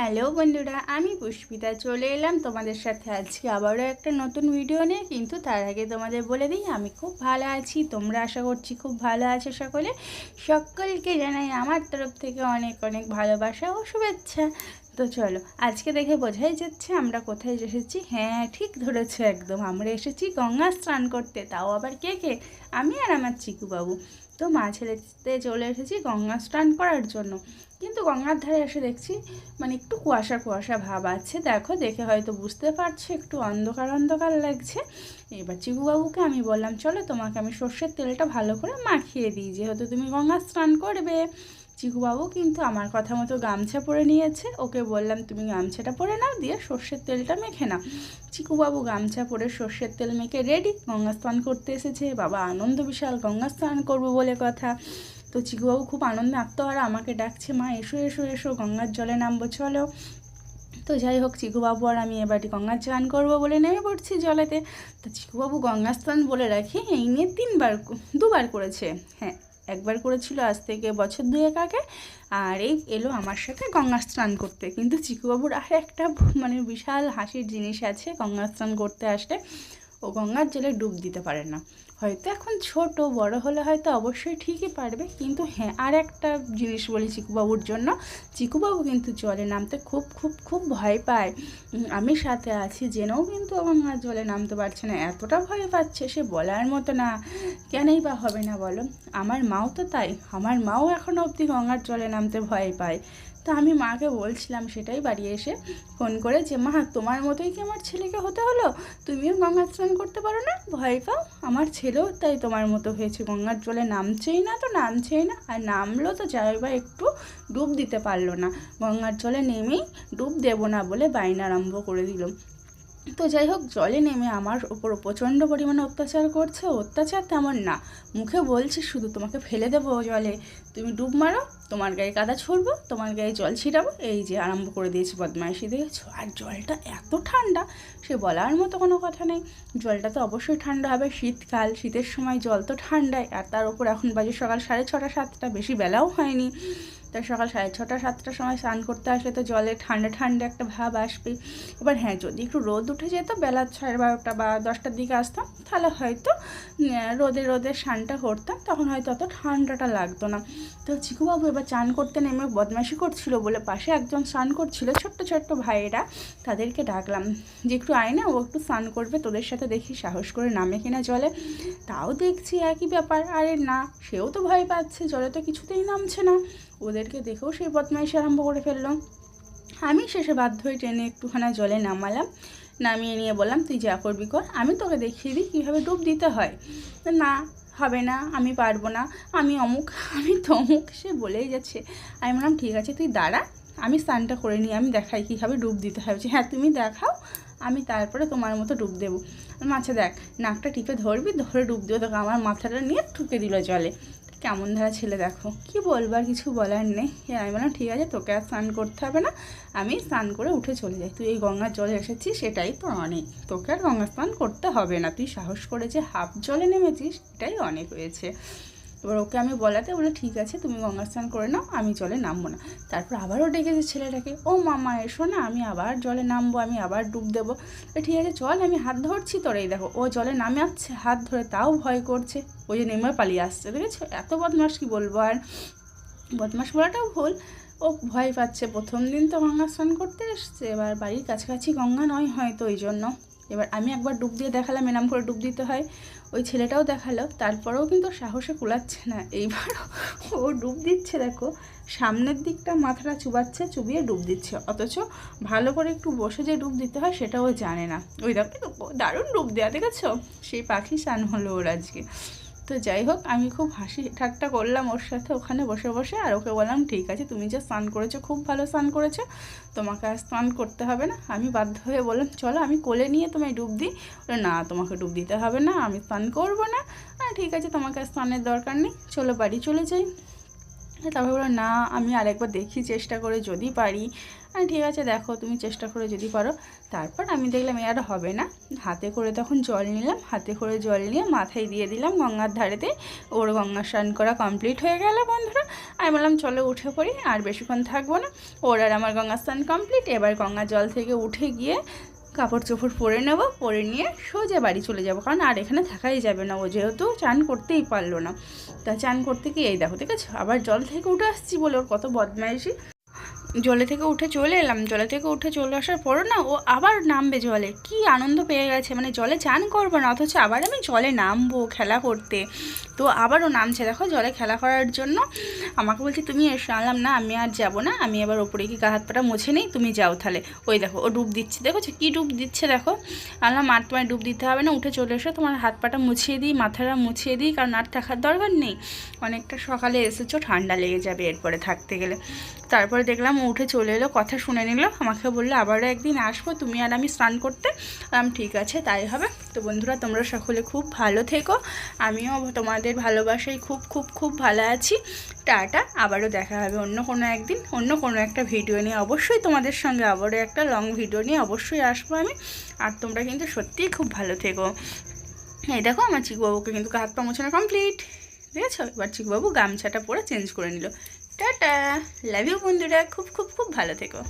Hello বন্ধুরা, আমি পুষ্পিতা চলে এলাম তোমাদের সাথে আজকে আবারও একটা নতুন ভিডিও নিয়ে। কিন্তু তার আগে তোমাদের বলে দিই, আমি খুব ভালো আছি, তোমরা আশা করছি খুব ভালো আছো সকলে। সকলকে জানাই আমার তরফ থেকে অনেক অনেক ভালোবাসা ও শুভেচ্ছা। তো চলো, আজকে দেখে বোঝাই যাচ্ছে আমরা কোথায় এসেছি। হ্যাঁ, ঠিক ধরেছো একদম, আমরা এসেছি গঙ্গা স্নান করতে। তাও আবার কে কে? আমি আর আমার চিকু বাবু। তো মা ছেলেতে চলে এসেছি গঙ্গা স্নান করার জন্য। কিন্তু গঙ্গার ধারে এসে দেখছি একটু কুয়াশা কুয়াশা ভাব আছে। দেখো, দেখে হয়তো বুঝতে পারছো একটু অন্ধকার অন্ধকার লাগছে। এবার চিকুবাবুকে আমি বললাম, চলো তোমাকে আমি সর্ষের তেলটা ভালো করে মাখিয়ে দিই, যেহেতু তুমি গঙ্গা স্নান করবে। চিকুবাবু কিন্তু আমার কথা মতো গামছা পরে নিয়েছে। ওকে বললাম, তুমি গামছাটা পরে নাও, দিয়ে সর্ষের তেলটা মেখে নাও। চিকুবাবু গামছা পরে সর্ষের তেল মেখে রেডি, গঙ্গা স্নান করতে এসেছে। বাবা আনন্দ বিশাল, গঙ্গা স্নান করবো বলে কথা। তো চিকুবাবু খুব আনন্দে আত্মহারা আমাকে ডাকছে, মা এসো এসো এসো, গঙ্গার জলে নামবো চলো। তো যাই হোক, চিকুবাবু আর আমি এবারটি গঙ্গা স্নান করবো বলে নেমে পড়ছি জলেতে। তো চিকুবাবু গঙ্গা স্নান বলে রাখি এই নিয়ে দুবার করেছে। হ্যাঁ, একবার করেছিল আজ থেকে বছর দুয়েক আগে, আর এই এলো আমার সাথে গঙ্গা স্নান করতে। কিন্তু চিকুবাবুর আর একটা বিশাল হাসির জিনিস আছে গঙ্গা স্নান করতে আসলে, ও গঙ্গার জলে ডুব দিতে পারে না। হয়তো এখন ছোট, বড় হলে হয়তো অবশ্যই ঠিকই পারবে। কিন্তু হ্যাঁ, আর একটা জিনিস বলি চিকুবাবুর জন্য, চিকুবাবু কিন্তু জলে নামতে খুব খুব খুব ভয় পায়। আমি সাথে আছি জেনেও কিন্তু গঙ্গার জলে নামতে পারছে না, এতটা ভয় পাচ্ছে সে বলার মতো না। কেনই বা হবে না বলো? আমার মাও তো তাই, আমার মাও এখনও অবধি গঙ্গার জলে নামতে ভয় পায়। তা আমি মাকে বলছিলাম সেটাই বাড়ি এসে ফোন করে, যে মা তোমার মতোই কি আমার ছেলেকে হতে হলো? তুমিও গঙ্গা স্নান করতে পারো না, ভয় পাও? আমার ছেলেও তাই তোমার মতো হয়েছে, গঙ্গার জলে নামছেই না, তো নামছেই না, আর নামলো তো যাই বা একটু ডুব দিতে পারলো না। গঙ্গার জলে নেমেই ডুব দেবো না বলে বাইনা আরম্ভ করে দিল। তো যাই হোক, জলে নেমে আমার ওপর প্রচণ্ড পরিমাণে অত্যাচার করছে। অত্যাচার তেমন না, মুখে বলছে শুধু, তোমাকে ফেলে দেবো জলে, তুমি ডুব মারো, তোমার গায়ে কাদা ছুড়বো, তোমার গায়ে জল ছিটাবো, এই যে আরম্ভ করে দিয়েছে বদমাইশি, দেখেছো? আর জলটা এত ঠান্ডা, সে বলার মতো কোনো কথা নেই। জলটা তো অবশ্যই ঠান্ডা হবে, শীতকাল, শীতের সময় জল তো ঠান্ডাই। আর তার উপর এখন বাজে সকাল 6:30 7টা, বেশি বেলাও হয়নি। তাই সকাল 6:30 7টার সময় স্নান করতে আসলে তো জলে ঠান্ডা ঠান্ডা একটা ভাব আসবে। এবার হ্যাঁ, যদি একটু রোদ উঠে যেত বেলা 12:30 বা 10টার দিকে আসতাম, তাহলে হয়তো রোদে রোদে স্নানটা করতাম, তখন হয়তো অত ঠান্ডাটা লাগতো না। তো চিকুবাবু এবার চান করতে নেমে বদমাইশি করছিল বলে পাশে একজন স্নান করছিল, ছোট্ট ছোট্ট ভাইয়েরা, তাদেরকে ডাকলাম যে একটু আয় না, ও একটু স্নান করবে, তোদের সাথে দেখি সাহস করে নামে কিনা জলে। তাও দেখছি একই ব্যাপার, আরে না, সেও তো ভয় পাচ্ছে, জলে তো কিছুতেই নামছে না। ওদেরকে দেখেও সেই বদমাইশি আরম্ভ করে ফেললো। আমি শেষে বাধ্য হয়ে টেনে একটুখানি জলে নামালাম, নামিয়ে নিয়ে বললাম, তুই যা করবি কর, আমি তোকে দেখিয়ে দিই কীভাবে ডুব দিতে হয়। না, হবে না, আমি পারবো না, আমি অমুক, আমি তমুক, সে বলেই যাচ্ছে। আমি বললাম, ঠিক আছে তুই দাঁড়া, আমি স্নানটা করে নিই, আমি দেখাই কীভাবে ডুব দিতে হয়। হ্যাঁ, তুমি দেখাও, আমি তারপরে তোমার মতো ডুব দেবো। আচ্ছা দেখ, নাকটা টিপে ধরবি, ধরে ডুব দেবো। তোকে আমার মাথাটা নিয়ে ঠুকে দিল জলে। কেমন ধারা ছেলে, দেখো কি বলবো, আর কিছু বলার নেই। আমি বললাম, ঠিক আছে, তোকে আর স্নান করতে হবে না, আমি স্নান করে উঠে চলে যাই, তুই এই গঙ্গার জলে এসেছিস সেটাই তো অনেক, তোকে আর গঙ্গা স্নান করতে হবে না, তুই সাহস করে যে হাফ জলে নেমেছিস এটাই অনেক হয়েছে। এবার ওকে আমি বলাতে বলে, ঠিক আছে তুমি গঙ্গা স্নান করে নাও, আমি জলে নামবো না। তারপর আবারও ডেকেছে ছেলেটাকে, ও মামা এসো না, আমি আবার জলে নামবো, আমি আবার ডুব দেবো। ঠিক আছে চল, আমি হাত ধরছি তোর। এই দেখো, ও জলে নামে আসছে হাত ধরে, তাও ভয় করছে, ওই যে নেমে পালিয়ে আসছে, দেখেছো? এত বদমাস, কি বলবো আর, বদমাস বলাটাও ভুল। ও ভয় পাচ্ছে, প্রথম দিন তো গঙ্গা স্নান করতে এসছে, এবার বাড়ির কাছাকাছি গঙ্গা নয় হয়তো ওই জন্য। এবার আমি একবার ডুব দিয়ে দেখালাম এরম করে ডুব দিতে হয়, ওই ছেলেটাও দেখালো, তারপরেও কিন্তু সাহসে কুলাচ্ছে না। এইবার ও ডুব দিচ্ছে, দেখো সামনের দিকটা মাথাটা চুবাচ্ছে, চুবিয়ে ডুব দিচ্ছে, অথচ ভালো করে একটু বসে যে ডুব দিতে হয় সেটাও জানে না। ওই দেখো দারুণ ডুব দেওয়া, দেখেছো? সেই পাখি স্নান হলো ওর আজকে। তো যাই হোক, আমি খুব হাসি ঠাট্টা করলাম ওর সাথে ওখানে বসে বসে, আর ওকে বললাম, ঠিক আছে তুমি যে স্নান করেছো খুব ভালো স্নান করেছো, তোমাকে আর স্নান করতে হবে না। আমি বাধ্য হয়ে বললাম, চলো আমি কোলে নিয়ে তোমায় ডুব দিই। না, তোমাকে ডুব দিতে হবে না, আমি স্নান করবো না। ঠিক আছে, তোমাকে আর স্নানের দরকার নেই, চলো বাড়ি চলে যাই। তারপরে বললো, না আমি আরেকবার দেখি চেষ্টা করে, যদি পারি। ঠিক আছে দেখো তুমি চেষ্টা করে যদি পারো। তারপর আমি দেখলাম আর হবে না, হাতে করে তখন জল নিলাম, হাতে করে জল নিয়ে মাথায় দিয়ে দিলাম গঙ্গার ধারেতে। ওর গঙ্গা স্নান করা কমপ্লিট হয়ে গেল বন্ধুরা। আমি বললাম চলো উঠে পড়ি, আর বেশিক্ষণ থাকবো না। ওর আর আমার গঙ্গা স্নান কমপ্লিট। এবার গঙ্গা জল থেকে উঠে গিয়ে কাপড় চোপড় পরে নেবো, পরে নিয়ে সোজা বাড়ি চলে যাব, কারণ আর এখানে থাকাই যাবে না। ও যেহেতু চান করতেই পারলো না, তা চান করতে গিয়ে এই দেখো ঠিক আছে আবার জল থেকে উঠে আসছি বলে ওর কত বদমাইশি। জলে থেকে উঠে চলে এলাম, জলে থেকে উঠে চলে আসার পরও না ও আবার নামবে জলে। কি আনন্দ পেয়ে গেছে, মানে জলে চান করবো না অথচ আবার আমি জলে নামবো খেলা করতে। তো আবারও নামছে দেখো জলে খেলা করার জন্য। আমাকে বলছে তুমি এসো, আনলাম না আমি আর যাবো না, আমি আবার ওপরে কি গা হাত পাটা মুছে নেই, তুমি যাও তাহলে। ওই দেখো ও ডুব দিচ্ছে, দেখো কি ডুব দিচ্ছে দেখো। আনলাম আর তোমায় ডুব দিতে হবে না, উঠে চলে এসো, তোমার হাত পাটা মুছিয়ে দিই, মাথাটা মুছিয়ে দিই, কারণ আর থাকার দরকার নেই, অনেকটা সকালে এসেছো, ঠান্ডা লেগে যাবে এরপরে থাকতে গেলে। তারপরে দেখলাম ও উঠে চলে এলো, কথা শুনে নিল, আমাকে বললো আবারও একদিন আসবো তুমি আর আমি স্নান করতে। ঠিক আছে তাই হবে। তো বন্ধুরা তোমরা সকলে খুব ভালো থেকো, আমিও তোমাদের ভালোবাসায় খুব খুব খুব ভালো আছি। টাটা, আবারও দেখা হবে অন্য কোনো একদিন, অন্য কোনো একটা ভিডিও নিয়ে। অবশ্যই তোমাদের সঙ্গে আবারও একটা লং ভিডিও নিয়ে অবশ্যই আসবো আমি। আর তোমরা কিন্তু সত্যিই খুব ভালো থেকো। এই দেখো আমার চিকুবাবুকে কিন্তু হাত পা মোছানো কমপ্লিট, দেখেছো? এবার চিকুবাবু গামছাটা পরে চেঞ্জ করে নিল। টাটা, লাভ ইউ বন্ধুরা, খুব খুব খুব ভালো থেকো।